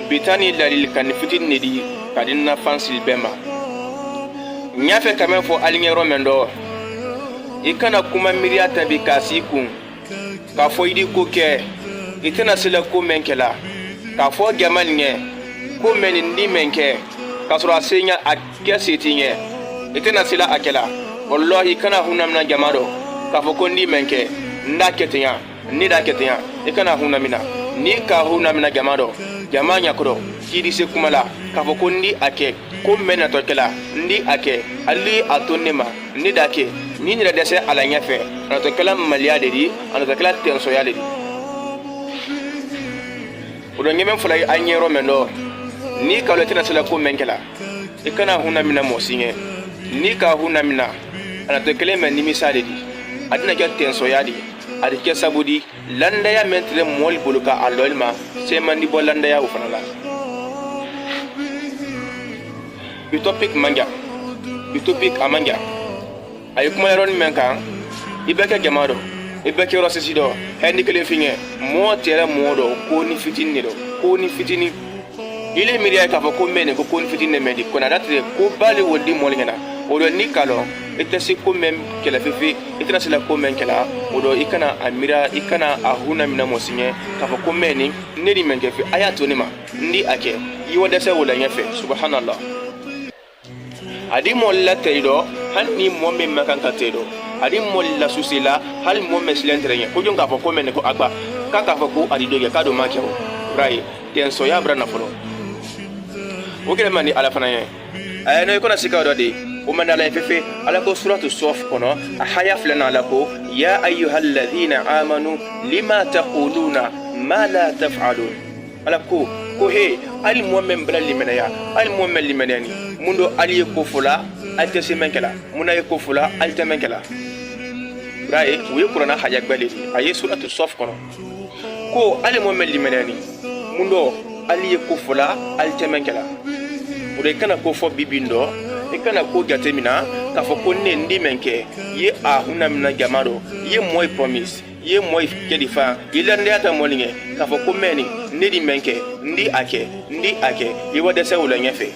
bitani dalil kan fitin ne di kadin na fansil bema nya fe kamen fo alignero mendo ikana kuma miriya tabi kasikun ka fo idi ko ke itena sila ko menkela ka fo gamal nye ko men ndi menke ka sura senya akese tinye itena sila akela wallahi kana hunamna jamado ka fo ko ndi menke nda ketinya ni da ketinya ikana hunamina ni ka hunamina jamado jamanya kuro kidi se kumala ka fo ko ndi ake ko mena to kala ndi ake ali atonema ni dake ni ni dese ala nyafe na to kala maliya dedi ana to kala tenso ya dedi odo ngem fulay anyero mendo ni ka letina sala ko menkela ikana hunamina mosinge ni ka hunamina ana to kala men ni misale di adina ke tenso ya di adi ke sabudi landa ya mentre mol buluka alolma se mandi bolanda ya ufanala utopic manga utopic amanga ay kuma yaron menka ibeke gamado ibeke rosesido hendi kele finge mo tere modo ko ni fitini do ko ni fitini ile miriya ka ko mene ko ni fitini medi ko na datre ko bali wodi molingena odo ni kalo itasi ko mem kala fifi itana sila ko men kala odo ikana amira ikana ahuna mina mosinye ka ko meni nedi menke fi ayato nima ndi ake yiwada sa wala nyafe subhanallah adi molla taydo hanni momme makan ka taydo adi molla susila hal momme silentrenya ko jonga ko men ko agba kaka ko adi doge kado makero rai ten so ya brana folo o kele mani ala fanaye ay no ko na sika do de o man ala fefe ala ko suratu saf kono ahaya flana ala ko ya ayyuhalladhina amanu lima taquluna ma la taf'alun ala ko he al mu'min bala limenaya al mu'min limenani mundo ali ko fula al tasimenkela muna ko fula al tamenkela rai wi qur'ana haja gbali ayi suratu saf kono ko al mu'min limenani mundo ali ko fula al tamenkela o de kana ko fo bibindo e kana ko gatemina ka fo ko ne ndi menke ye a hunamina jamado ye moy promise ye moy kedifa ilande ata molinge ka fo ko meni ndi menke ndi ake ye wada sa wala nyefe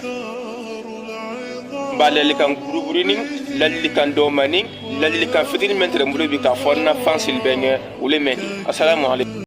balali kan guruburini lalli kan domani lalli kan fitin mentre mbulo bi ka fonna fansil benye wule meni assalamu alaikum